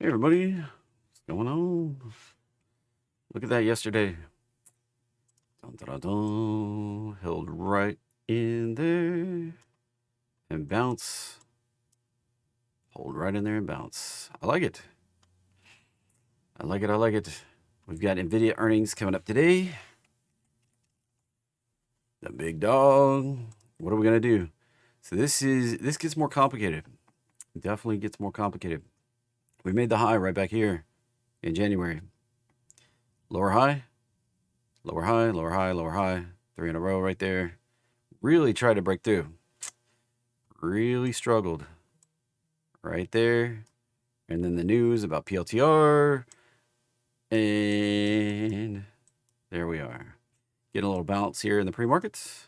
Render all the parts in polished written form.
Hey everybody, what's going on? Look at that yesterday. Dun, dun, dun, dun. Held right in there and bounce. Hold right in there and bounce. I like it. I like it. I like it. We've got NVDA earnings coming up today. The big dog. What are we gonna do? So this gets more complicated. It definitely gets more complicated. We made the high right back here in January. Lower high, lower high, lower high, lower high. 3 in a row right there. Really tried to break through. Really struggled right there. And then the news about PLTR. And there we are. Getting a little bounce here in the pre-markets.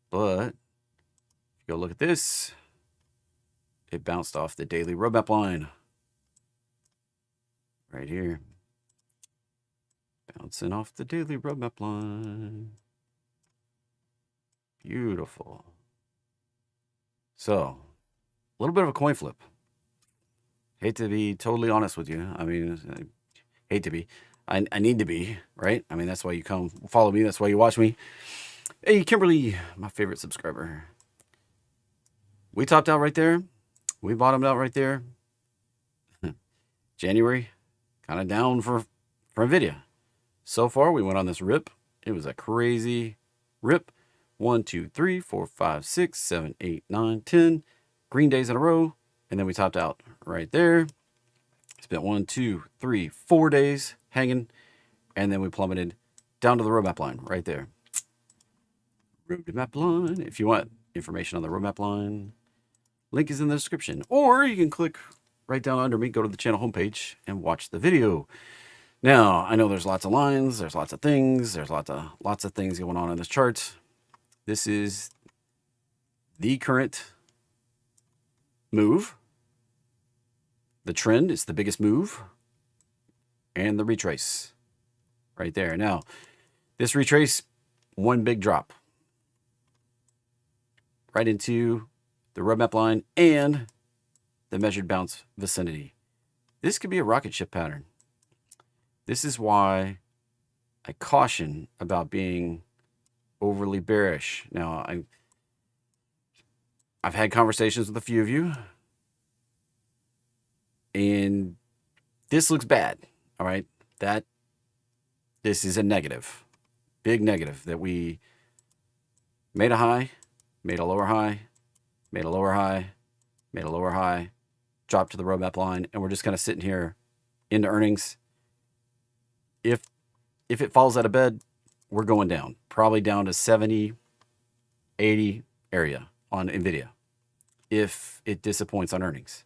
But if you go look at this, it bounced off the daily roadmap line. Right here. Bouncing off the daily roadmap line. Beautiful. So, a little bit of a coin flip. Hate to be totally honest with you. I mean, I hate to be. I need to be, right? I mean, that's why you come follow me. That's why you watch me. Hey, Kimberly, my favorite subscriber. We topped out right there. We bottomed out right there. January, kind of down for NVIDIA. So far, we went on this rip. It was a crazy rip. 1, 2, 3, 4, 5, 6, 7, 8, 9, 10 green days in a row. And then we topped out right there. Spent 1, 2, 3, 4 days hanging. And then we plummeted down to the roadmap line right there. Roadmap line. If you want information on the roadmap line, link is in the description. Or you can click right down under me, go to the channel homepage, and watch the video. Now, I know there's lots of lines, there's lots of things, there's lots of things going on in this chart. This is the current move. The trend is the biggest move. And the retrace right there. Now, this retrace, one big drop right into the roadmap line and the measured bounce vicinity. This could be a rocket ship pattern. This is why I caution about being overly bearish. Now, I've had conversations with a few of you, and this looks bad. All right, this is a negative, big negative, that we made a high, made a lower high, made a lower high, made a lower high, dropped to the roadmap line, and we're just kind of sitting here into earnings. If it falls out of bed, we're going down, probably down to 70, 80 area on NVIDIA if it disappoints on earnings.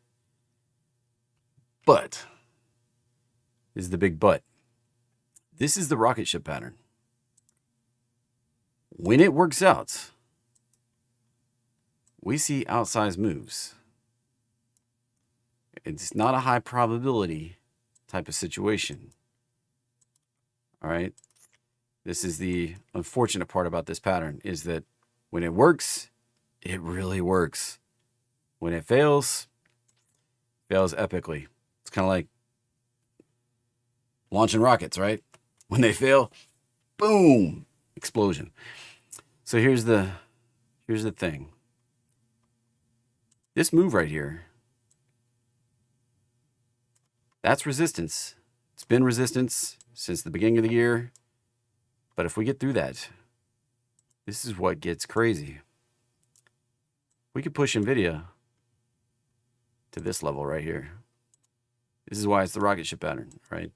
But, this is the big but. This is the rocket ship pattern. When it works out, we see outsized moves. It's not a high probability type of situation. All right. This is the unfortunate part about this pattern, is that when it works, it really works. When it fails epically. It's kind of like launching rockets, right? When they fail, boom, explosion. So here's the thing. This move right here, that's resistance. It's been resistance since the beginning of the year. But if we get through that, this is what gets crazy. We could push NVIDIA to this level right here. This is why it's the rocket ship pattern, right?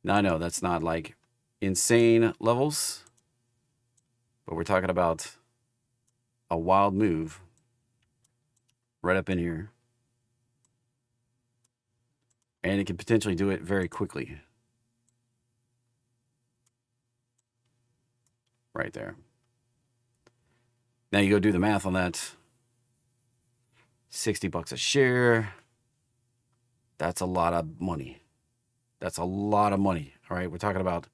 Now, I know that's not like insane levels, but we're talking about a wild move right up in here. And it can potentially do it very quickly. Right there. Now you go do the math on that. 60 bucks a share. That's a lot of money. That's a lot of money. All right. We're talking about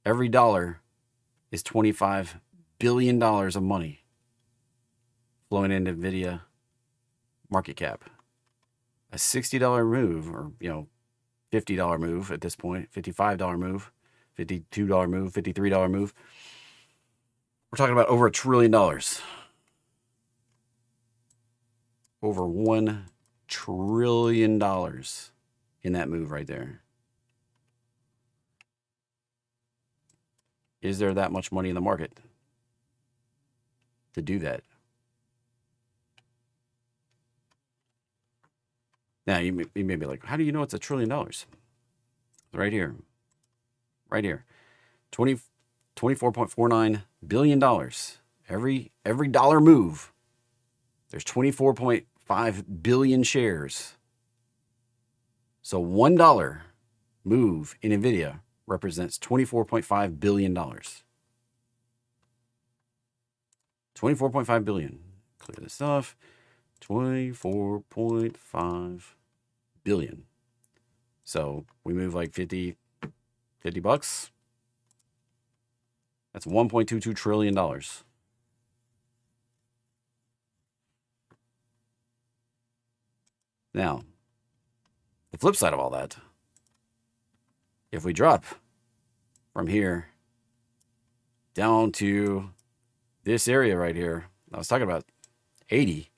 every dollar is $25 billion of money flowing into NVIDIA market cap. a $60 move, or, you know, $50 move at this point, $55 move, $52 move, $53 move. We're talking about over $1 trillion. Over $1 trillion in that move right there. Is there that much money in the market to do that? Now, you may be like, how do you know it's $1 trillion? Right here. Right here. $24.49 billion. Every dollar move, there's 24.5 billion shares. So $1 move in NVIDIA represents $24.5 billion. 24.5 billion. Clear this off. 24.5 billion. So we move like 50 bucks. That's $1.22 trillion. Now, the flip side of all that, if we drop from here down to this area right here, I was talking about 80.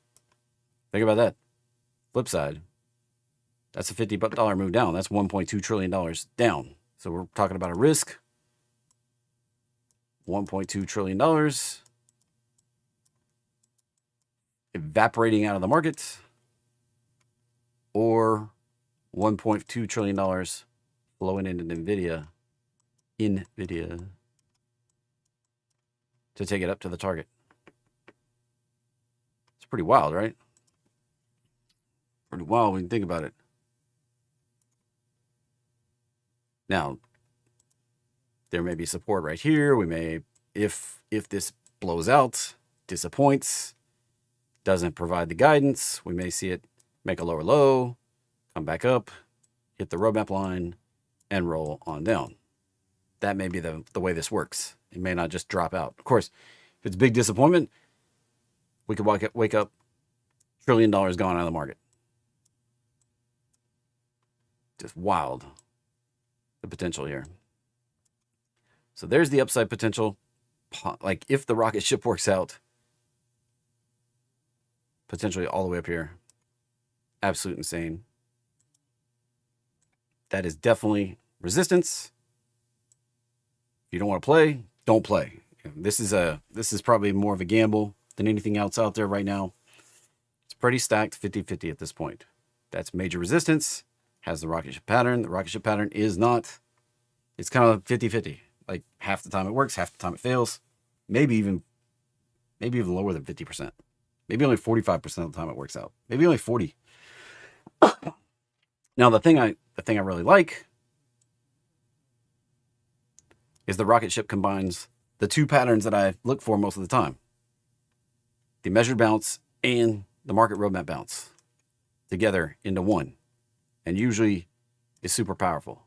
Think about that. Flip side, that's a $50 move down. That's $1.2 trillion down. So we're talking about a risk. $1.2 trillion evaporating out of the market, or $1.2 trillion flowing into NVIDIA to take it up to the target. It's pretty wild, right? Pretty wild when you think about it. Now, there may be support right here. We may, if this blows out, disappoints, doesn't provide the guidance, we may see it make a lower low, come back up, hit the roadmap line, and roll on down. That may be the way this works. It may not just drop out. Of course, if it's a big disappointment, we could wake up $1 trillion gone out of the market. Just wild, the potential here. So there's the upside potential. Like if the rocket ship works out, potentially all the way up here. Absolute insane. That is definitely resistance. If you don't want to play, don't play. This is probably more of a gamble than anything else out there right now. It's pretty stacked 50-50 at this point. That's major resistance, has the rocket ship pattern. The rocket ship pattern is not, it's kind of 50-50. Like half the time it works, half the time it fails. Maybe even lower than 50%. Maybe only 45% of the time it works out. Maybe only 40. Now the thing I really like is the rocket ship combines the two patterns that I look for most of the time. The measured bounce and the market roadmap bounce together into one, and usually is super powerful.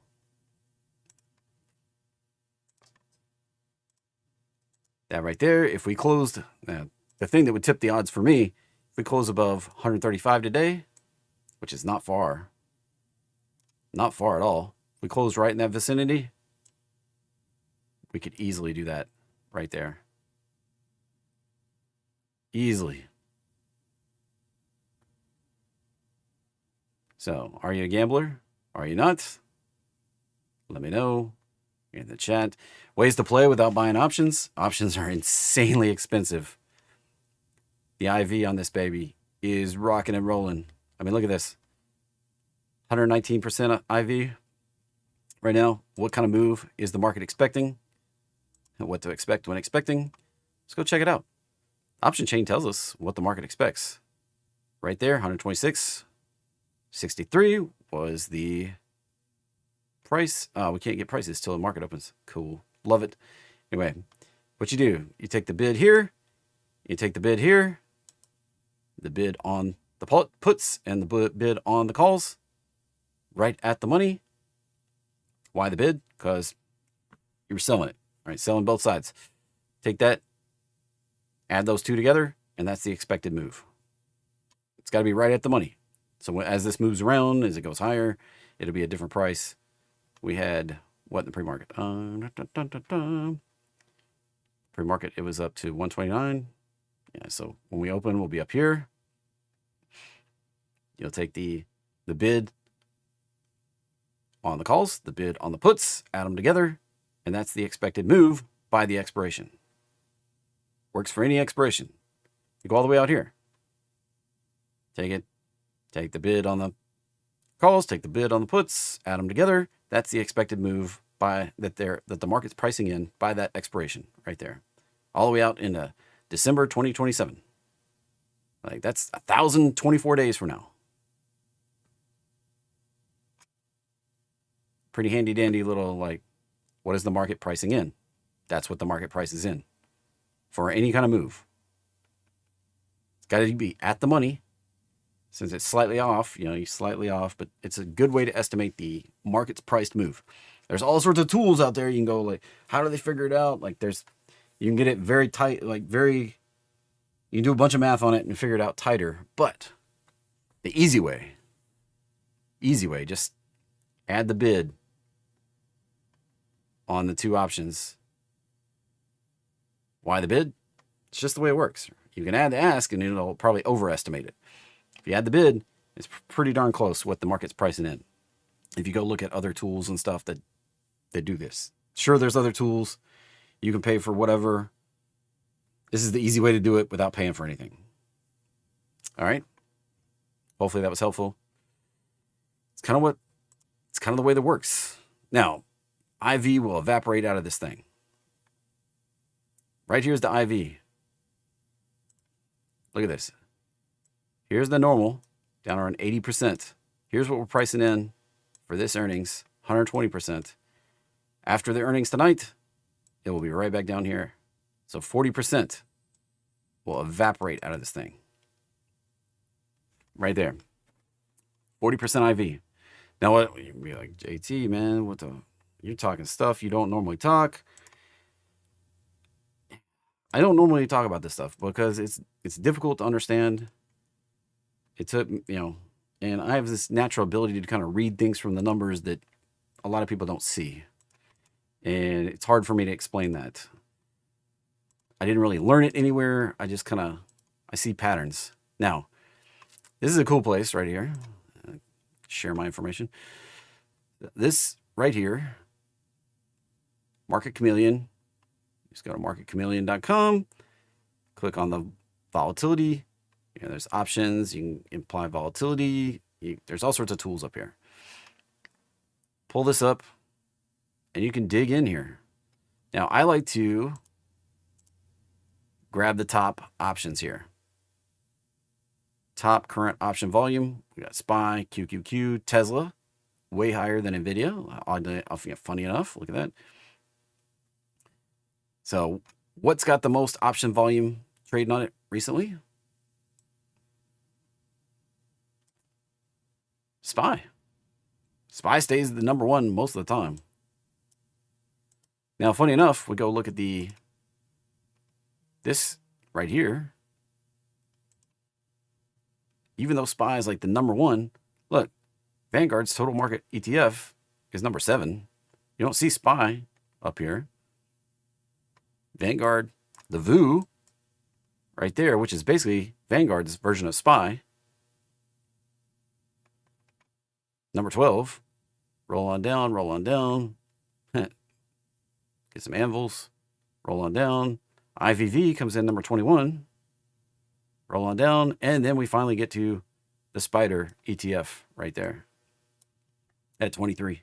That right there, if we closed, the thing that would tip the odds for me, if we close above 135 today, which is not far at all. If we close right in that vicinity, we could easily do that right there. Easily. So, are you a gambler? Are you not? Let me know in the chat. Ways to play without buying options. Options are insanely expensive. The IV on this baby is rocking and rolling. I mean, look at this. 119% IV right now. What kind of move is the market expecting? And what to expect when expecting? Let's go check it out. Option chain tells us what the market expects. Right there, 126.63 was the price. We can't get prices till the market opens. Cool. Love it. Anyway, what you do, you take the bid here, you take the bid here, the bid on the puts and the bid on the calls, right at the money. Why the bid? Because you're selling it, right? Selling both sides. Take that, add those two together, and that's the expected move. It's got to be right at the money. So as this moves around, as it goes higher, it'll be a different price. We had what in the pre-market? Pre-market, it was up to 129. Yeah, so when we open, we'll be up here. You'll take the bid on the calls, the bid on the puts, add them together, and that's the expected move by the expiration. Works for any expiration. You go all the way out here. Take it, take the bid on the calls, take the bid on the puts, add them together. That's the expected move by that the market's pricing in by that expiration right there. All the way out into December 2027. Like that's 1,024 days from now. Pretty handy dandy little, like, what is the market pricing in? That's what the market price is in for any kind of move. It's got to be at the money. Since it's slightly off, you're slightly off, but it's a good way to estimate the market's priced move. There's all sorts of tools out there. You can go like, how do they figure it out? Like you can get it very tight, you can do a bunch of math on it and figure it out tighter. But the easy way, just add the bid on the two options. Why the bid? It's just the way it works. You can add the ask and it'll probably overestimate it. If you add the bid, it's pretty darn close what the market's pricing in. If you go look at other tools and stuff that do this. Sure, there's other tools. You can pay for whatever. This is the easy way to do it without paying for anything. All right. Hopefully that was helpful. It's kind of the way that works. Now, IV will evaporate out of this thing. Right here's the IV. Look at this. Here's the normal, down around 80%. Here's what we're pricing in for this earnings, 120%. After the earnings tonight, it will be right back down here. So 40% will evaporate out of this thing. Right there. 40% IV. Now, what you'd be like, JT, man, you're talking stuff you don't normally talk. I don't normally talk about this stuff because it's difficult to understand. It took, and I have this natural ability to kind of read things from the numbers that a lot of people don't see. And it's hard for me to explain that. I didn't really learn it anywhere. I just I see patterns. Now, this is a cool place right here. Share my information. This right here, Market Chameleon. Just go to marketchameleon.com, click on the volatility. There's options. You can imply volatility. There's all sorts of tools up here. Pull this up, and you can dig in here. Now, I like to grab the top options here. Top current option volume. We got SPY, QQQ, Tesla, way higher than NVDA. Funny enough, look at that. So what's got the most option volume trading on it recently? SPY. SPY stays the number one most of the time. Now, funny enough, we go look at this right here. Even though SPY is like the number one, look, Vanguard's total market ETF is number 7. You don't see SPY up here. Vanguard, the VOO, right there, which is basically Vanguard's version of SPY. Number 12. Roll on down, roll on down. Get some anvils. Roll on down. IVV comes in number 21. Roll on down. And then we finally get to the Spider ETF right there at 23.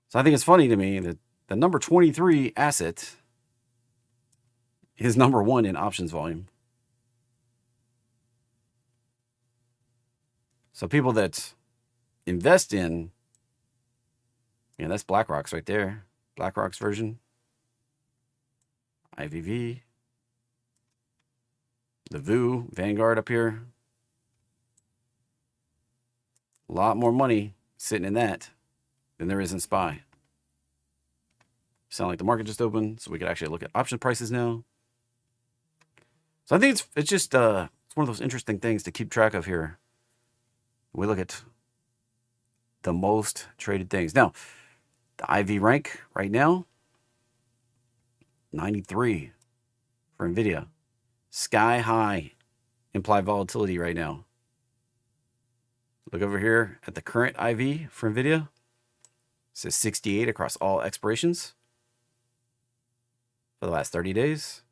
So I think it's funny to me that the number 23 asset is number 1 in options volume. So people that invest in, that's BlackRock's right there. BlackRock's version. IVV. The VOO, Vanguard up here. A lot more money sitting in that than there is in SPY. Sound like the market just opened, so we could actually look at option prices now. So I think it's just it's one of those interesting things to keep track of here. We look at the most traded things. Now, the IV rank right now, 93 for NVIDIA. Sky high implied volatility right now. Look over here at the current IV for NVIDIA. It says 68 across all expirations for the last 30 days.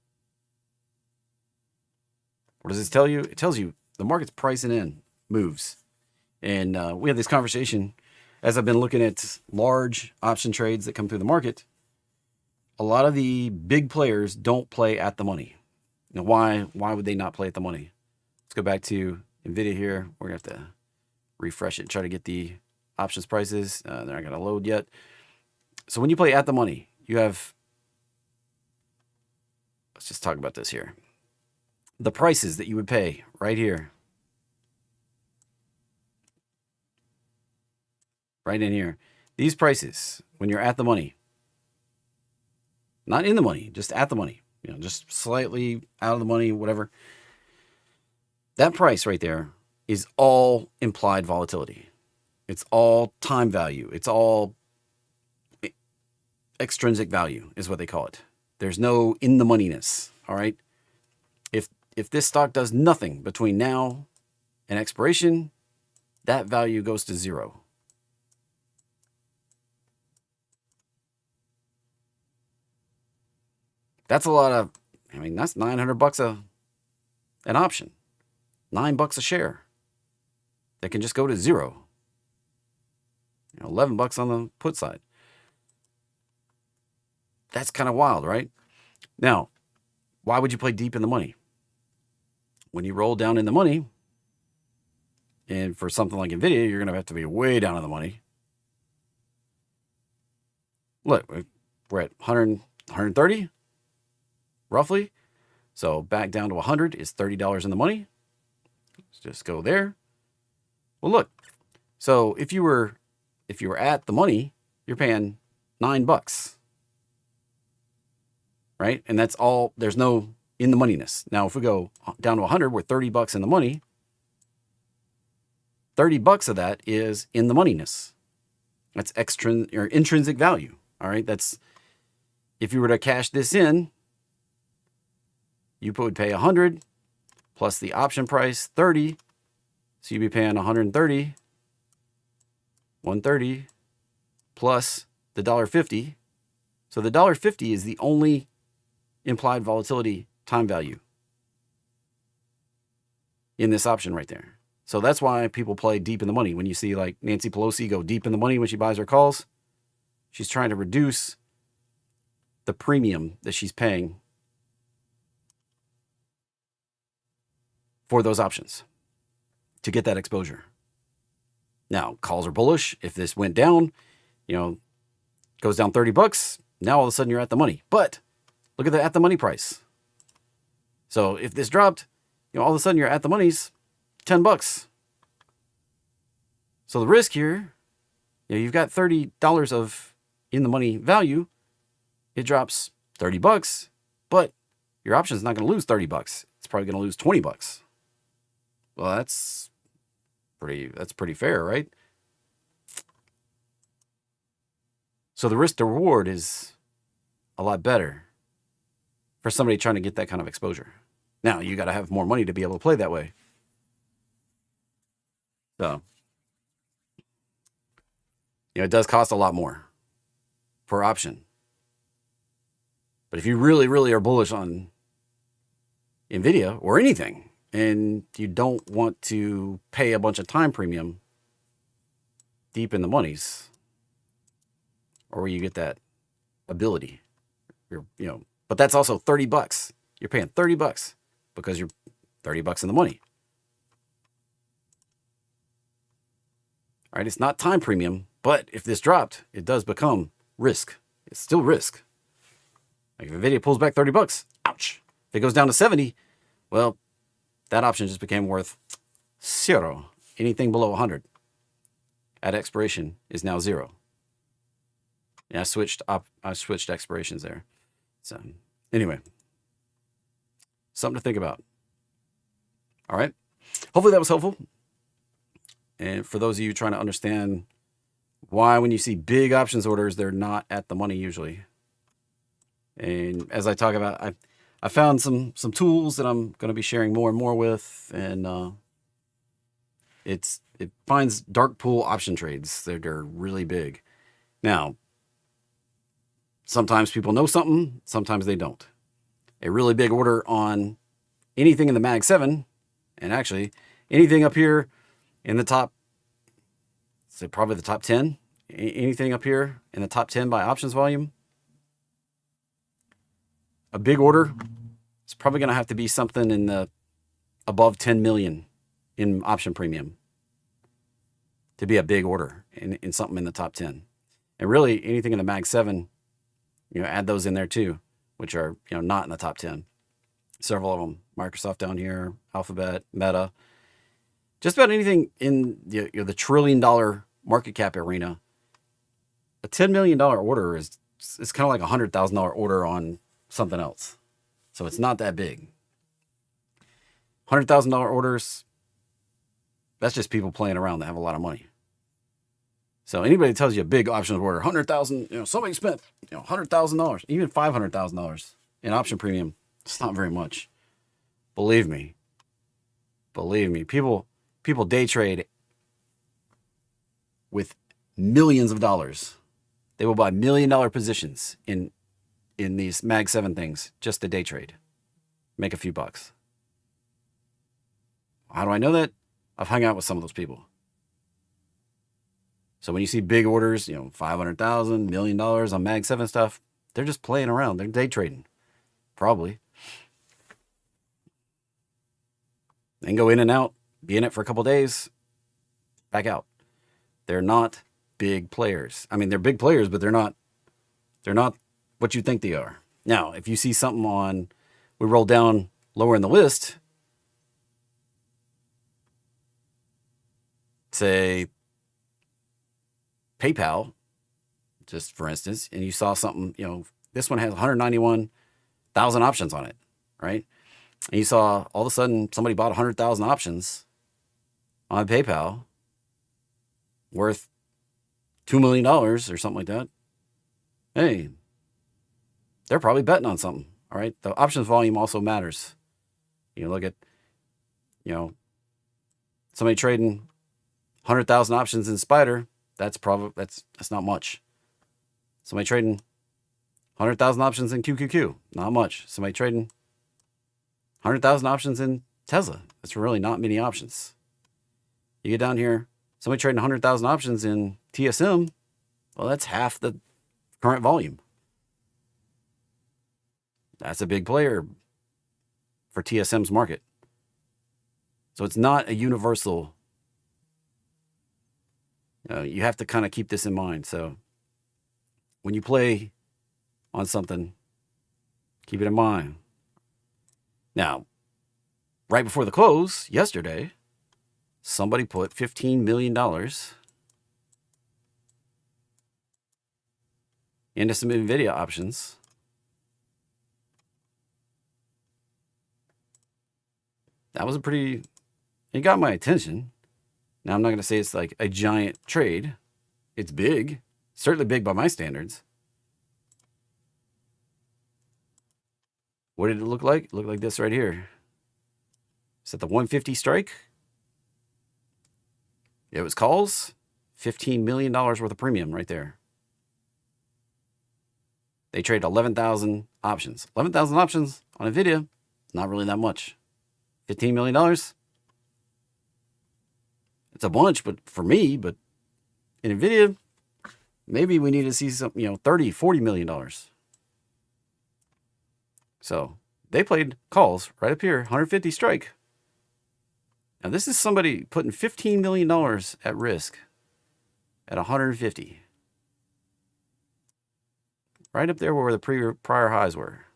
What does this tell you? It tells you the market's pricing in moves. And we have this conversation as I've been looking at large option trades that come through the market. A lot of the big players don't play at the money. Now, why would they not play at the money? Let's go back to NVIDIA here. We're going to have to refresh it and try to get the options prices. They're not going to load yet. So when you play at the money, you have, let's just talk about this here. The prices that you would pay right here. Right in here. These prices, when you're at the money, not in the money, just at the money, you know, just slightly out of the money, whatever. That price right there is all implied volatility. It's all time value. It's all extrinsic value is what they call it. There's no in the moneyness. All right. If this stock does nothing between now and expiration, that value goes to zero. That's a lot of, I mean, that's $900 an option, $9 a share. That can just go to zero. You know, $11 on the put side. That's kind of wild, right? Now, why would you play deep in the money? When you roll down in the money, and for something like NVIDIA, you're going to have to be way down in the money. Look, we're at 100, 130, roughly. So back down to 100 is $30 in the money. Let's just go there. Well, look. So if you were at the money, you're paying $9, right? And that's all. There's no in the moneyness. Now, if we go down to 100, we're $30 in the money. $30 of that is in the moneyness. That's intrinsic value. All right. That's if you were to cash this in, you would pay 100 plus the option price 30. So you'd be paying 130, 130 plus the $1.50. So the $1.50 is the only implied volatility time value in this option right there. So that's why people play deep in the money. When you see like Nancy Pelosi go deep in the money when she buys her calls, she's trying to reduce the premium that she's paying for those options to get that exposure. Now, calls are bullish. If this went down, you know, goes down $30, now all of a sudden you're at the money. But look at the at the money price. So if this dropped, you know, all of a sudden you're at the money's $10. So the risk here, you know, you've got $30 of in the money value. It drops $30, but your option is not going to lose $30. It's probably going to lose $20. Well, that's pretty fair, right? So the risk to reward is a lot better for somebody trying to get that kind of exposure. Now, you got to have more money to be able to play that way. So, you know, it does cost a lot more per option. But if you really, really are bullish on NVIDIA or anything, and you don't want to pay a bunch of time premium deep in the monies, or where you get that ability, but that's also $30. You're paying $30 because you're $30 in the money. All right, it's not time premium, but if this dropped, it does become risk. It's still risk. Like if NVIDIA pulls back $30, ouch. If it goes down to 70, well, that option just became worth zero. Anything below 100 at expiration is now zero. Yeah, I switched expirations there. So anyway, something to think about. All right. Hopefully that was helpful. And for those of you trying to understand why when you see big options orders, they're not at the money usually. And as I talk about, I found some tools that I'm going to be sharing more and more with, and it finds dark pool option trades. They're really big. Now, sometimes people know something, sometimes they don't. A really big order on anything in the Mag 7, and actually anything up here in the top, say probably the top 10, anything up here in the top 10 by options volume, a big order, it's probably going to have to be something in the above 10 million in option premium to be a big order in something in the top 10. And really anything in the Mag 7, add those in there too, which are, not in the top 10. Several of them, Microsoft down here, Alphabet, Meta, just about anything in the $1 trillion market cap arena. A $10 million order is kind of like a $100,000 order on something else. So it's not that big. $100,000 orders, that's just people playing around that have a lot of money. So anybody that tells you a big options order, 100,000, somebody spent, $100,000, even $500,000 in option premium. It's not very much. Believe me, people day trade with millions of dollars. They will buy $1 million positions in these Mag 7 things just to day trade, make a few bucks. How do I know that? I've hung out with some of those people. So when you see big orders, $500,000, $1 million on Mag 7 stuff, they're just playing around. They're day trading, probably. They can go in and out, be in it for a couple days, back out. They're not big players. I mean, they're big players, but they're not what you think they are. Now, if you see something we roll down lower in the list, say PayPal, just for instance, and you saw something, this one has 191,000 options on it, right? And you saw all of a sudden somebody bought 100,000 options on PayPal worth $2 million or something like that. Hey, they're probably betting on something. All right. The options volume also matters. You look at, somebody trading 100,000 options in Spider. That's not much. Somebody trading 100,000 options in QQQ. Not much. Somebody trading 100,000 options in Tesla. That's really not many options. You get down here, somebody trading 100,000 options in TSM. Well, that's half the current volume. That's a big player for TSM's market. So it's not a universal. You have to kind of keep this in mind. So when you play on something, keep it in mind. Now, right before the close yesterday, somebody put $15 million into some NVDA options. That was it got my attention. Now, I'm not going to say it's like a giant trade. It's big, certainly big by my standards. What did it look like? It looked like this right here. Is that the 150 strike? It was calls, $15 million worth of premium right there. They trade 11,000 options. 11,000 options on NVIDIA, not really that much. $15 million? It's a bunch, but for me, but in NVIDIA, maybe we need to see some, $30, $40 million. So they played calls right up here, 150 strike. Now this is somebody putting $15 million at risk at 150. Right up there where the prior highs were.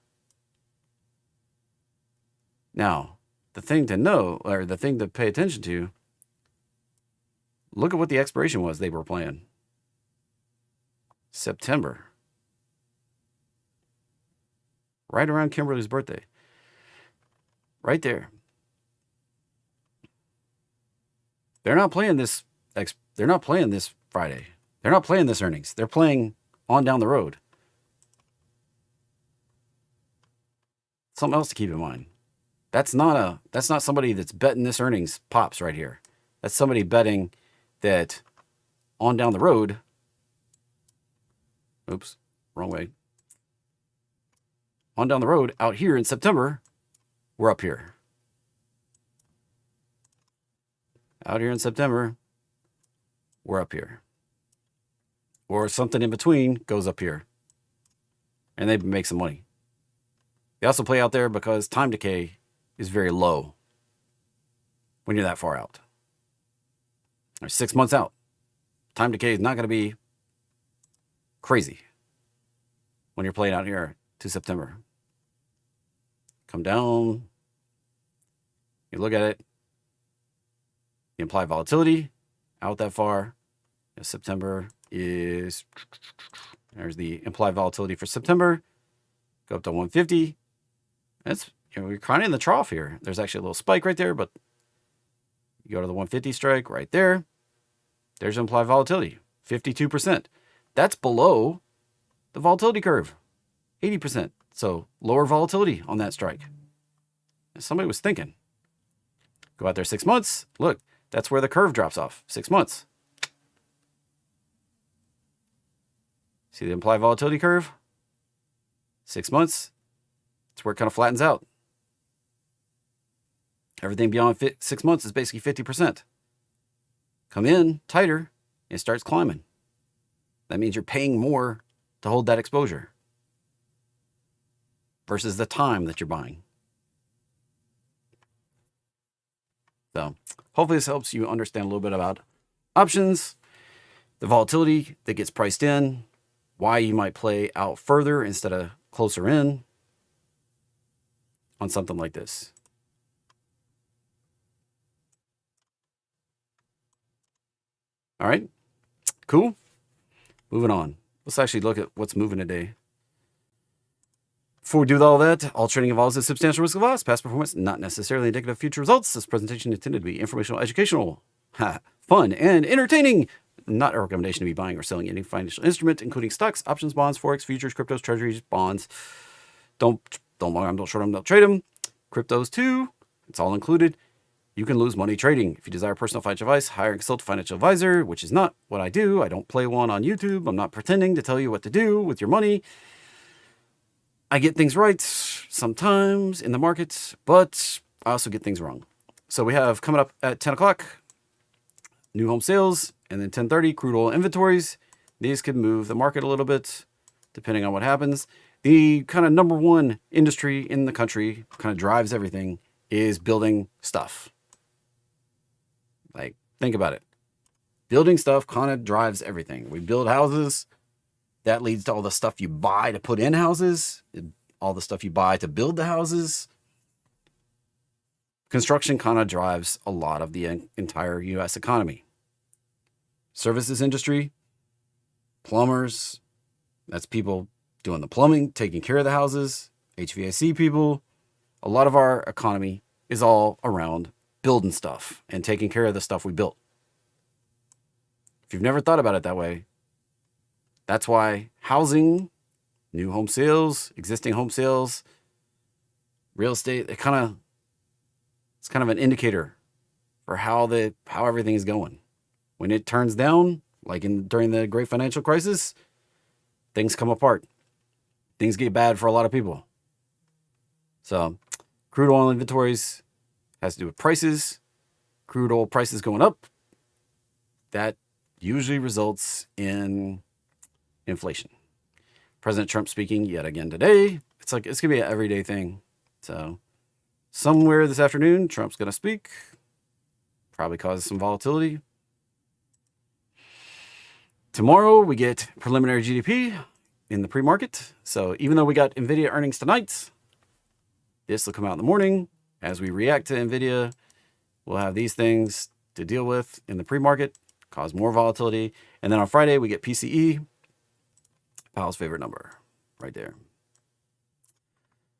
Now, the thing to know, or the thing to pay attention to, look at what the expiration was they were playing. September. Right around Kimberly's birthday. Right there. They're not playing this. They're not playing this Friday. They're not playing this earnings. They're playing on down the road. Something else to keep in mind. That's not somebody that's betting this earnings pops right here. That's somebody betting that on down the road. Oops, wrong way. On down the road out here in September, we're up here. Out here in September, we're up here. Or something in between goes up here. And they make some money. They also play out there because time decay is very low when you're that far out. Or 6 months out. Time decay is not going to be crazy when you're playing out here to September. Come down. You look at it. The implied volatility out that far. September is, there's the implied volatility for September. Go up to 150. That's, we're kind of in the trough here. There's actually a little spike right there, but you go to the 150 strike right there. There's implied volatility, 52%. That's below the volatility curve, 80%. So lower volatility on that strike. Somebody was thinking. Go out there 6 months. Look, that's where the curve drops off. 6 months. See the implied volatility curve? 6 months. It's where it kind of flattens out. Everything beyond 6 months is basically 50%. Come in tighter, it starts climbing. That means you're paying more to hold that exposure versus the time that you're buying. So hopefully this helps you understand a little bit about options, the volatility that gets priced in, why you might play out further instead of closer in on something like this. All right, cool. Moving on. Let's actually look at what's moving today. Before we do all that, all trading involves a substantial risk of loss. Past performance not necessarily indicative of future results. This presentation is intended to be informational, educational, fun, and entertaining. Not a recommendation to be buying or selling any financial instrument, including stocks, options, bonds, forex, futures, cryptos, treasuries, bonds. Don't long them, don't short them, don't trade them. Cryptos too. It's all included. You can lose money trading. If you desire personal financial advice, hire and consult a financial advisor, which is not what I do. I don't play one on YouTube. I'm not pretending to tell you what to do with your money. I get things right sometimes in the markets, but I also get things wrong. So we have coming up at 10 o'clock, new home sales, and then 10:30, crude oil inventories. These could move the market a little bit depending on what happens. The kind of number one industry in the country, kind of drives everything, is building stuff. Like, think about it. Building stuff kind of drives everything. We build houses. That leads to all the stuff you buy to put in houses, all the stuff you buy to build the houses. Construction kind of drives a lot of the entire U.S. economy. Services industry, plumbers, that's people doing the plumbing, taking care of the houses, HVAC people. A lot of our economy is all around building stuff and taking care of the stuff we built. If you've never thought about it that way, that's why housing, new home sales, existing home sales, real estate, it's kind of an indicator for how everything is going. When it turns down, like during the great financial crisis, things come apart. Things get bad for a lot of people. So, crude oil inventories has to do with prices. Crude oil prices going up, that usually results in inflation. President Trump speaking yet again today. It's going to be an everyday thing. So, somewhere this afternoon, Trump's going to speak. Probably cause some volatility. Tomorrow, we get preliminary GDP in the pre-market. So, even though we got NVDA earnings tonight, this will come out in the morning. As we react to NVIDIA, we'll have these things to deal with in the pre-market, cause more volatility. And then on Friday, we get PCE, Powell's favorite number, right there.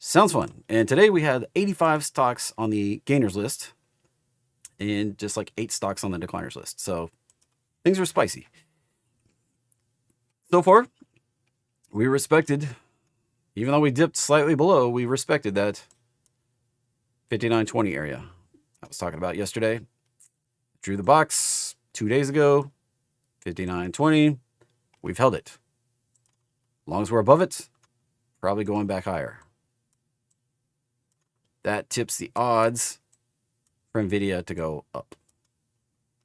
Sounds fun. And today we had 85 stocks on the gainers list. and just like 8 stocks on the decliners list. So things are spicy. So far, we respected, even though we dipped slightly below, we respected that 59.20 area I was talking about yesterday. Drew the box 2 days ago, 59.20. We've held it. As long as we're above it, probably going back higher. That tips the odds for NVIDIA to go up.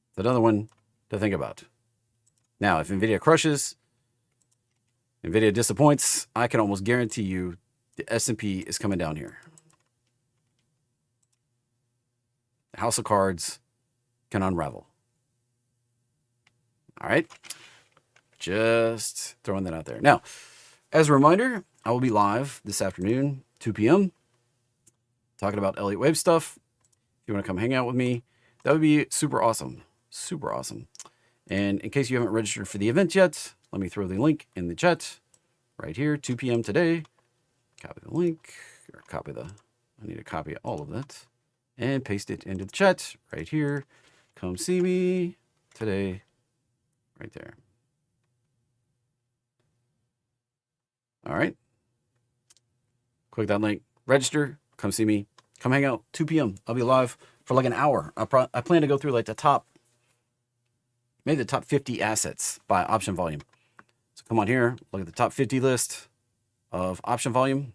It's another one to think about. Now, if NVIDIA crushes, NVIDIA disappoints, I can almost guarantee you the S&P is coming down here. The house of cards can unravel. All right. Just throwing that out there. Now, as a reminder, I will be live this afternoon, 2 p.m., talking about Elliott Wave stuff. If you want to come hang out with me, that would be super awesome. Super awesome. And in case you haven't registered for the event yet, let me throw the link in the chat right here, 2 p.m. today. Copy the link, or copy the, I need to copy all of that and paste it into the chat right here. Come see me today, right there. All right. Click that link, register, come see me, come hang out, 2 p.m. I'll be live for like an hour. I plan to go through like the top, maybe the top 50 assets by option volume. So come on here, look at the top 50 list of option volume.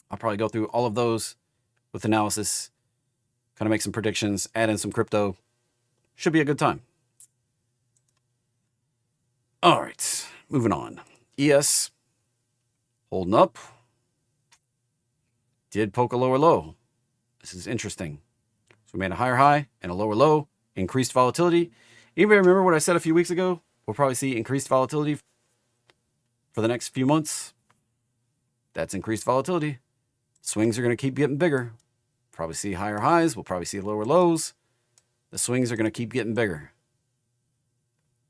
I'll probably go through all of those with analysis, kind of make some predictions, add in some crypto. Should be a good time. All right, moving on. ES holding up. Did poke a lower low. This is interesting. So we made a higher high and a lower low, increased volatility. Anybody remember what I said a few weeks ago? We'll probably see increased volatility for the next few months. That's increased volatility. Swings are going to keep getting bigger. Probably see higher highs. We'll probably see lower lows. The swings are going to keep getting bigger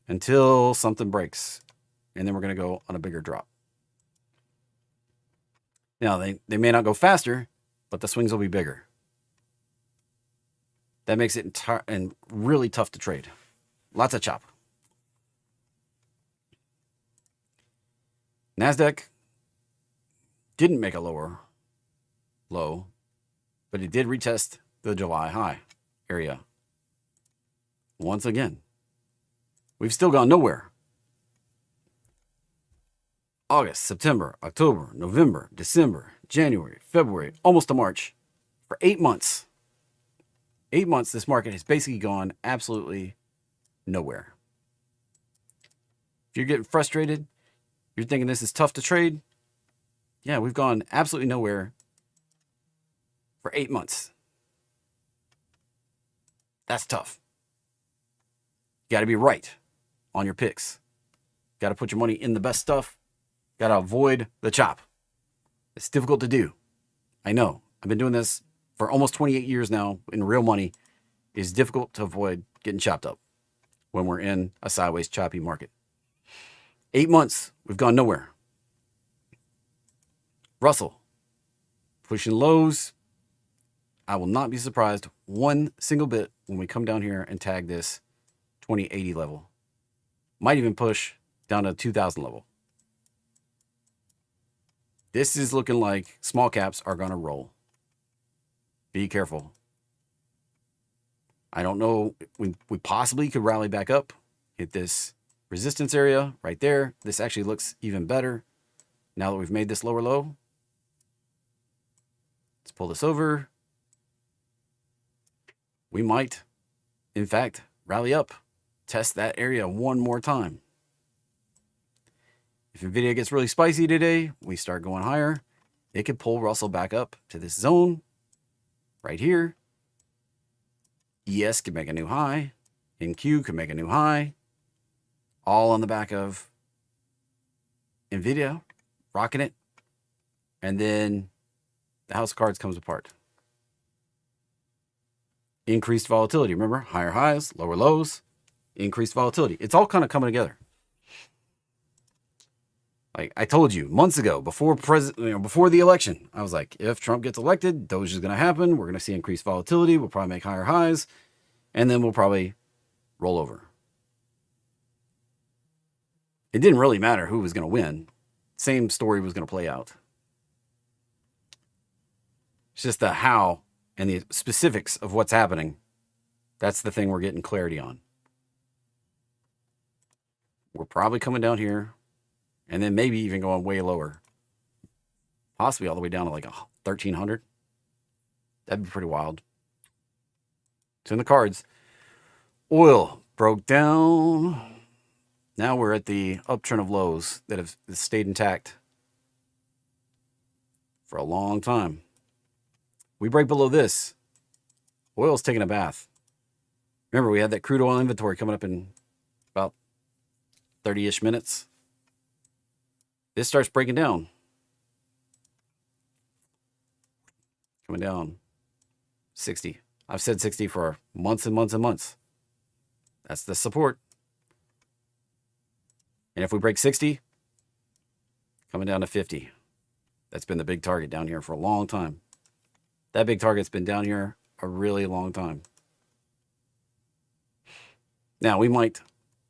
until something breaks. And then we're going to go on a bigger drop. Now, they may not go faster, but the swings will be bigger. That makes it really tough to trade. Lots of chop. NASDAQ didn't make a lower low, but it did retest the July high area. Once again, we've still gone nowhere. August, September, October, November, December, January, February, almost to March. For 8 months. 8 months, this market has basically gone absolutely nowhere. If you're getting frustrated, you're thinking this is tough to trade. Yeah, we've gone absolutely nowhere for 8 months. That's tough. You got to be right on your picks. Got to put your money in the best stuff. Got to avoid the chop. It's difficult to do. I know. I've been doing this for almost 28 years now in real money. It's difficult to avoid getting chopped up when we're in a sideways choppy market. 8 months, we've gone nowhere. Russell, pushing lows. I will not be surprised one single bit when we come down here and tag this 2080 level. Might even push down to 2000 level. This is looking like small caps are going to roll. Be careful. I don't know. We possibly could rally back up, hit this resistance area right there. This actually looks even better now that we've made this lower low. Let's pull this over. We might, in fact, rally up, test that area one more time. If NVIDIA gets really spicy today, we start going higher. It could pull Russell back up to this zone right here. ES could make a new high. NQ could make a new high. All on the back of NVIDIA, rocking it. And then the house of cards comes apart. Increased volatility. Remember, higher highs, lower lows, increased volatility. It's all kind of coming together. Like I told you months ago, before the election, I was like, if Trump gets elected, Doge is going to happen. We're going to see increased volatility. We'll probably make higher highs. and then we'll probably roll over. It didn't really matter who was going to win. Same story was going to play out. It's just the how and the specifics of what's happening. That's the thing we're getting clarity on. We're probably coming down here and then maybe even going way lower. Possibly all the way down to like 1,300. That'd be pretty wild. It's in the cards. Oil broke down. Now we're at the uptrend of lows that have stayed intact for a long time. We break below this. Oil's taking a bath. Remember, we had that crude oil inventory coming up in about 30-ish minutes. This starts breaking down. Coming down 60. I've said 60 for months and months and months. That's the support. And if we break 60, coming down to 50. That's been the big target down here for a long time. That big target's been down here a really long time. Now, we might,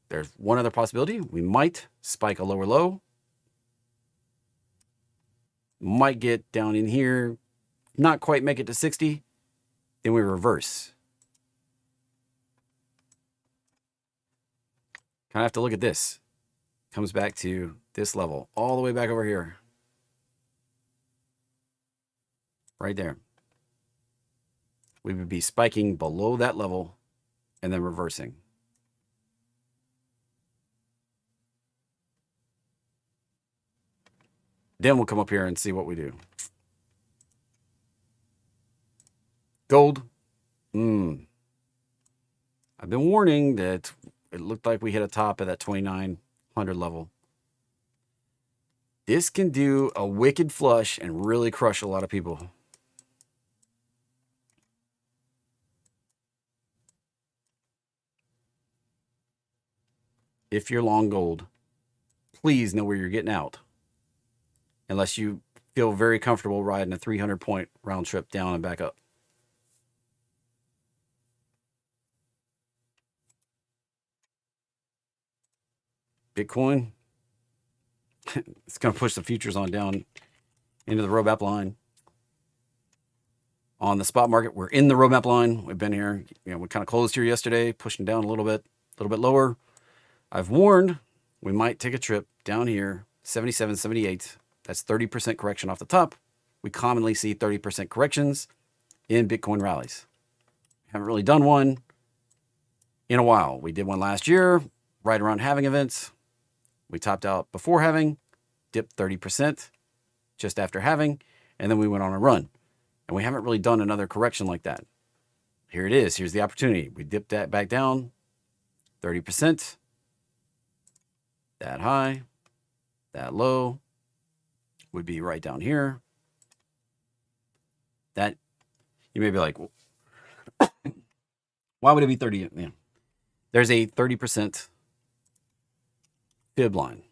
there's one other possibility. We might spike a lower low. Might get down in here, not quite make it to 60. Then we reverse. Kind of have to look at this. Comes back to this level, all the way back over here. Right there. We would be spiking below that level and then reversing. Then we'll come up here and see what we do. Gold. I've been warning that it looked like we hit a top at that 2,900 level. This can do a wicked flush and really crush a lot of people. If you're long gold, please know where you're getting out. Unless you feel very comfortable riding a 300-point round trip down and back up. Bitcoin, it's going to push the futures on down into the roadmap line. On the spot market, we're in the roadmap line. We've been here. We kind of closed here yesterday, pushing down a little bit lower. I've warned we might take a trip down here, 77, 78. That's 30% correction off the top. We commonly see 30% corrections in Bitcoin rallies. Haven't really done one in a while. We did one last year, right around halving events. We topped out before halving, dipped 30% just after halving, and then we went on a run. And we haven't really done another correction like that. Here it is. Here's the opportunity. We dipped that back down, 30%. That high, that low would be right down here. That, you may be like, why would it be 30? Yeah. There's a 30% fib line.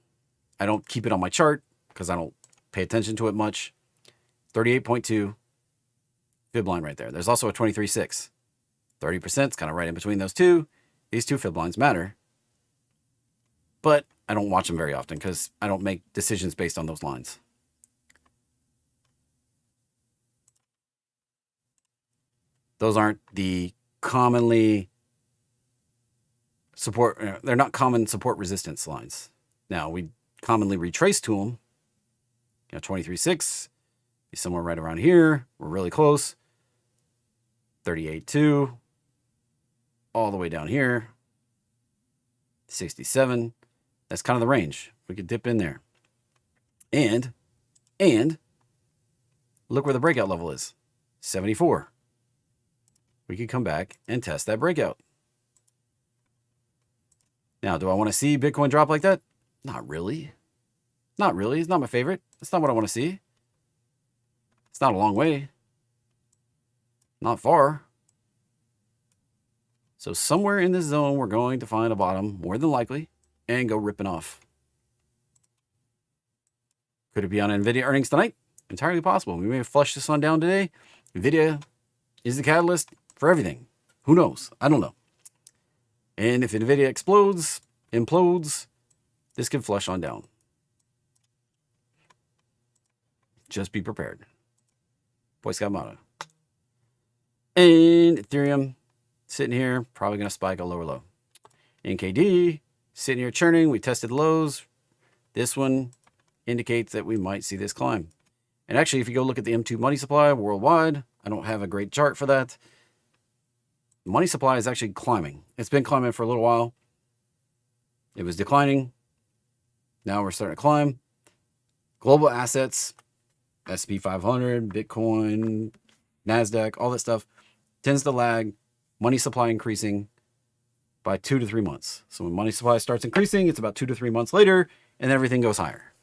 I don't keep it on my chart because I don't pay attention to it much. 38.2 fib line right there. There's also a 23.6. 30% is kind of right in between those two. These two fib lines matter. But I don't watch them very often because I don't make decisions based on those lines. Those aren't the commonly support, they're not common support resistance lines. Now, we commonly retrace to them. 23.6, be somewhere right around here. We're really close. 38.2, all the way down here. 67. That's kind of the range. We could dip in there. And look where the breakout level is. 74. We could come back and test that breakout. Now, do I want to see Bitcoin drop like that? Not really. Not really. It's not my favorite. That's not what I want to see. It's not a long way. Not far. So somewhere in this zone, we're going to find a bottom, more than likely, and go ripping off. Could it be on NVDA earnings tonight? Entirely possible. We may flush this one down today. NVIDIA is the catalyst for everything. Who knows? I don't know. And if NVIDIA implodes, this can flush on down. Just be prepared. Boy Scout motto. And Ethereum sitting here, probably going to spike a lower low. NKD sitting here churning. We tested lows. This one indicates that we might see this climb. And actually, if you go look at the M2 money supply worldwide, I don't have a great chart for that. Money supply is actually climbing. It's been climbing for a little while. It was declining. Now we're starting to climb. Global assets, S&P 500, Bitcoin, NASDAQ, all that stuff tends to lag money supply increasing by 2 to 3 months. So when money supply starts increasing, it's about 2 to 3 months later, and then everything goes higher.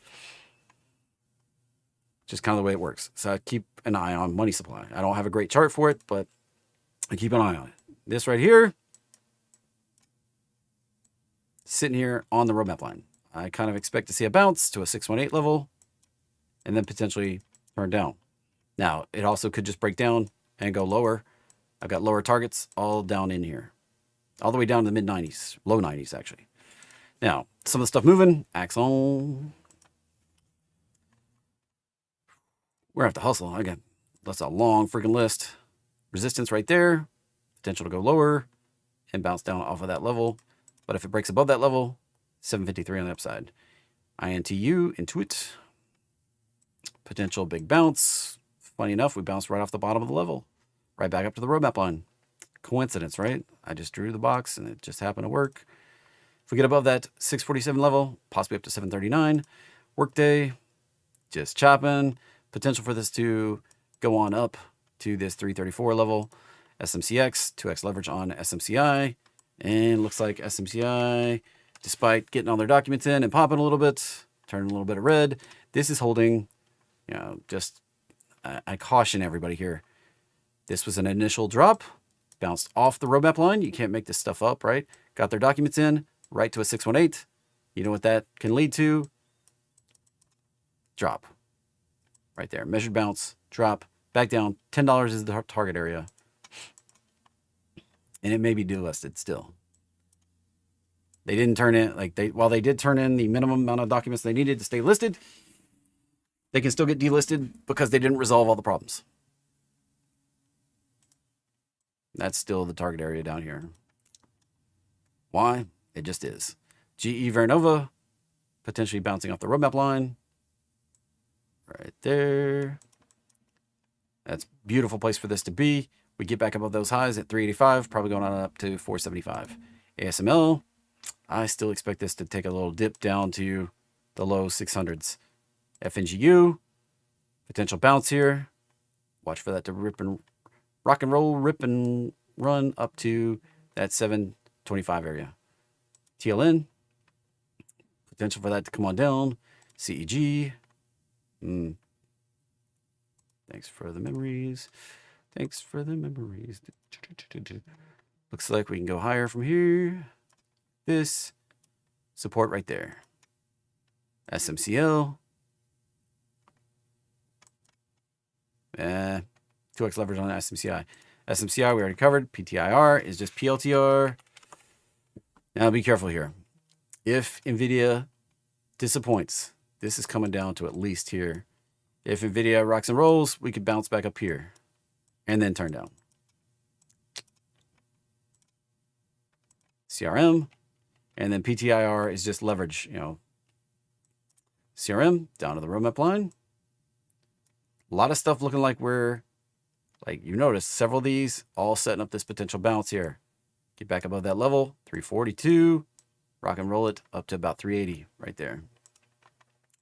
Just kind of the way it works. So I keep an eye on money supply. I don't have a great chart for it, but I keep an eye on it. This right here, sitting here on the roadmap line. I kind of expect to see a bounce to a 618 level and then potentially turn down. Now, it also could just break down and go lower. I've got lower targets all down in here, all the way down to the mid 90s, low 90s actually. Now, some of the stuff moving, Axon. We're going to have to hustle. Again, that's a long freaking list. Resistance right there. Potential to go lower and bounce down off of that level. But if it breaks above that level, 753 on the upside. INTU, Intuit. Potential big bounce. Funny enough, we bounced right off the bottom of the level. Right back up to the roadmap line. Coincidence, right? I just drew the box and it just happened to work. If we get above that 647 level, possibly up to 739. Workday, just chopping. Potential for this to go on up to this 334 level. SMCX, 2x leverage on SMCI. And looks like SMCI, despite getting all their documents in and popping a little bit, turning a little bit of red, this is holding, you know, just, I caution everybody here. This was an initial drop, bounced off the roadmap line. You can't make this stuff up, right? Got their documents in, right to a 618. You know what that can lead to? Drop. Right there. Measured bounce, drop, back down. $10 is the target area. And it may be delisted still. They didn't turn in, while they did turn in the minimum amount of documents they needed to stay listed, they can still get delisted because they didn't resolve all the problems. That's still the target area down here. Why? It just is. GE Vernova, potentially bouncing off the roadmap line. Right there. That's a beautiful place for this to be. We get back above those highs at 385, probably going on up to 475. ASML, I still expect this to take a little dip down to the low 600s. FNGU, potential bounce here. Watch for that to rock and roll, rip and run up to that 725 area. TLN, potential for that to come on down. CEG, thanks for the memories. Thanks for the memories. Looks like we can go higher from here. This support right there. SMCL. 2x leverage on SMCI. SMCI we already covered. PTIR is just PLTR. Now be careful here. If NVIDIA disappoints, this is coming down to at least here. If NVIDIA rocks and rolls, we could bounce back up here and then turn down. CRM, and then PTIR is just leverage, you know. CRM down to the roadmap line. A lot of stuff looking like we're, like you notice, several of these all setting up this potential bounce here. Get back above that level, 342, rock and roll it up to about 380 right there.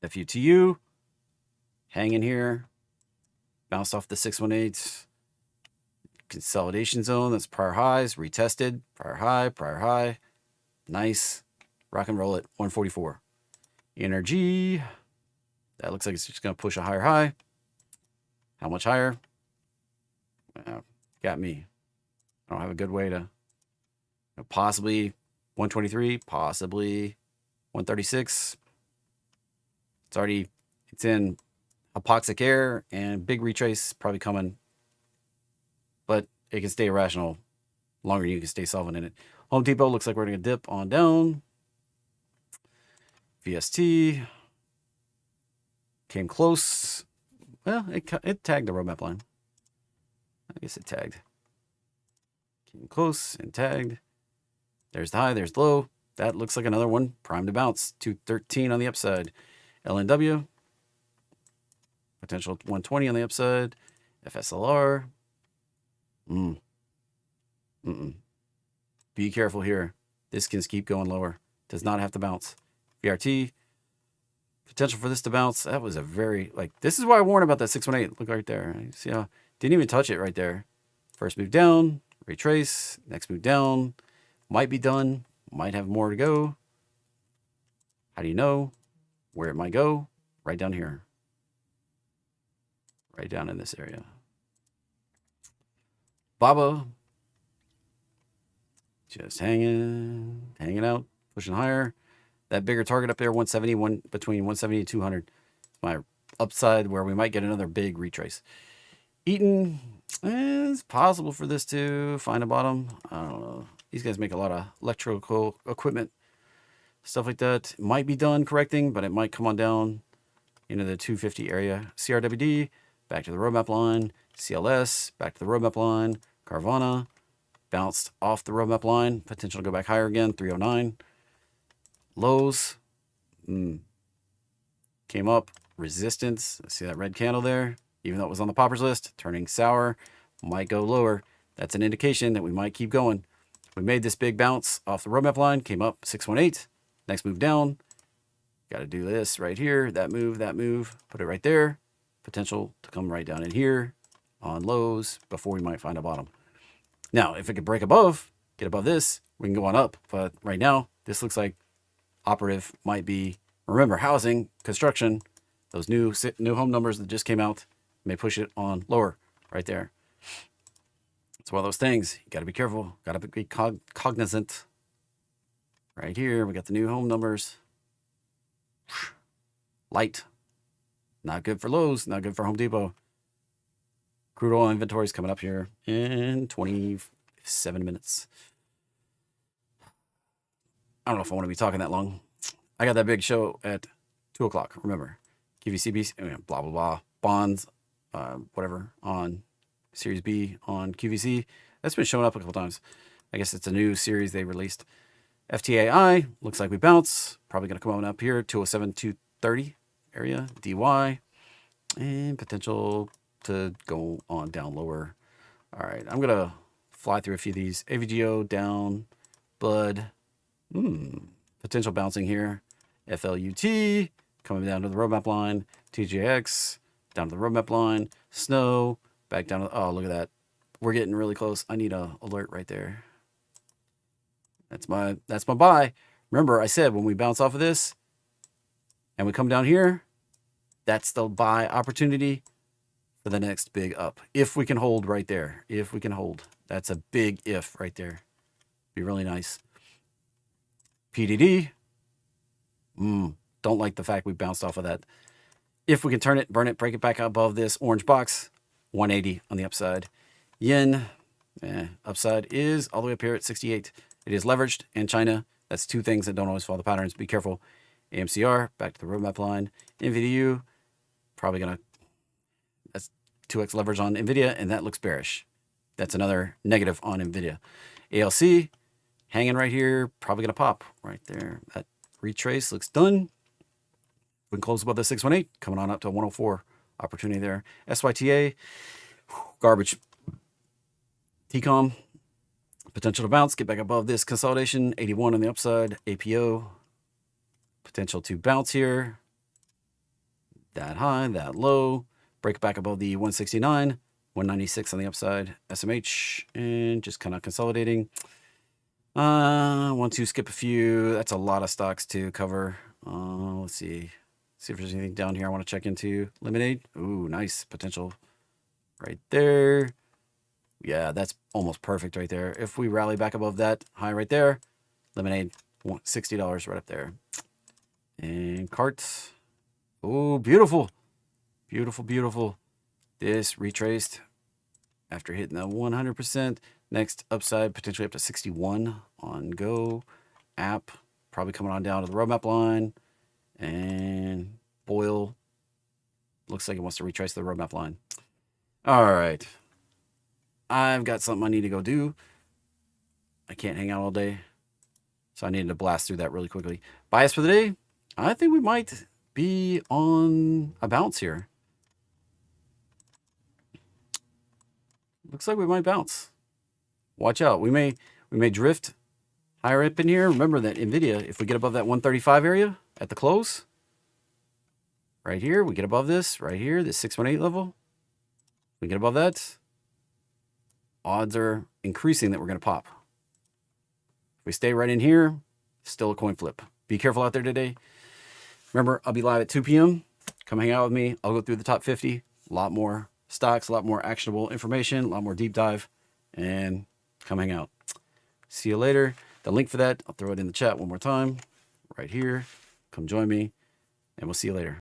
FUTU, hanging here, bounced off the 618 consolidation zone. That's prior highs, retested, prior high, nice, rock and roll it, 144. Energy, that looks like it's just going to push a higher high. How much higher? Got me. I don't have a good way to, possibly 123, possibly 136. It's in hypoxic air and big retrace probably coming, but it can stay irrational longer than you can stay solvent in it. Home Depot looks like we're going to dip on down. VST came close. Well, it tagged the roadmap line. I guess it tagged. Came close and tagged. There's the high, there's the low. That looks like another one primed to bounce. 213 on the upside. LNW. Potential 120 on the upside. FSLR. Be careful here. This can keep going lower. Does not have to bounce. VRT. Potential for this to bounce. That was a very, this is why I warned about that 618. Look right there. See how, didn't even touch it right there. First move down, retrace. Next move down. Might be done. Might have more to go. How do you know where it might go? Right down here. Right down in this area. Baba. Just hanging out, pushing higher. That bigger target up there, 170, between 170 and 200. My upside where we might get another big retrace. Eaton, it's possible for this to find a bottom. I don't know. These guys make a lot of electrical equipment, stuff like that. Might be done correcting, but it might come on down into the 250 area. CRWD, back to the roadmap line. CLS, back to the roadmap line. Carvana, bounced off the roadmap line. Potential to go back higher again, 309. Lows, came up. Resistance, see that red candle there? Even though it was on the poppers list, turning sour, might go lower. That's an indication that we might keep going. We made this big bounce off the roadmap line, came up 618. Next move down. Got to do this right here. That move, put it right there. Potential to come right down in here on lows before we might find a bottom. Now, if it could break above, get above this, we can go on up. But right now, this looks like operative might be, remember, housing, construction, those new home numbers that just came out may push it on lower right there. It's one of those things. You got to be careful. Got to be cognizant. Right here, we got the new home numbers. Light. Not good for Lowe's. Not good for Home Depot. Crude oil inventory is coming up here in 27 minutes. I don't know if I want to be talking that long. I got that big show at 2 o'clock. Remember, QVC, blah, blah, blah. Bonds, whatever, on Series B on QVC. That's been showing up a couple times. I guess it's a new series they released. FTAI, looks like we bounce. Probably going to come on up here, 207, 230 area. DY, and potential to go on down lower. All right, I'm going to fly through a few of these. AVGO down, Bud, potential bouncing here. FLUT, coming down to the roadmap line. TJX, down to the roadmap line. Snow, back down to, oh, look at that. We're getting really close. I need a alert right there. That's my buy. Remember, I said when we bounce off of this and we come down here, that's the buy opportunity for the next big up. If we can hold right there. If we can hold. That's a big if right there. Be really nice. PDD. Don't like the fact we bounced off of that. If we can turn it, burn it, break it back above this orange box, 180 on the upside. Yen, upside is all the way up here at 68. It is leveraged, and China. That's two things that don't always follow the patterns. Be careful. AMCR, back to the roadmap line. NVDA, probably going to, that's 2x leverage on NVIDIA, and that looks bearish. That's another negative on NVIDIA. ALC, hanging right here, probably going to pop right there. That retrace looks done. We can close above the 618, coming on up to 104. Opportunity there. SYTA, garbage. TCOM, potential to bounce, get back above this consolidation. 81 on the upside. APO, potential to bounce here. That high, that low. Break back above the 169. 196 on the upside. SMH, and just kind of consolidating. 1, 2, skip a few. That's a lot of stocks to cover. Let's see. See if there's anything down here I want to check into. Lemonade. Ooh, nice potential right there. Yeah, that's almost perfect right there. If we rally back above that high right there, Lemonade, $60 right up there. And carts. Oh, beautiful. Beautiful, beautiful. This retraced after hitting the 100%. Next upside, potentially up to 61 on Go. App, probably coming on down to the roadmap line. And Boyle, looks like it wants to retrace the roadmap line. All right. I've got something I need to go do. I can't hang out all day. So I needed to blast through that really quickly. Bias for the day, I think we might be on a bounce here. Looks like we might bounce. Watch out. We may drift higher up in here. Remember that NVIDIA, if we get above that 135 area at the close, right here, we get above this, right here, this 618 level, we get above that, odds are increasing that we're going to pop. If we stay right in here, still a coin flip. Be careful out there today. Remember, I'll be live at 2 p.m. Come hang out with me. I'll go through the top 50, a lot more stocks, a lot more actionable information, a lot more deep dive, and come hang out. See you later. The link for that, I'll throw it in the chat one more time, right here. Come join me, and we'll see you later.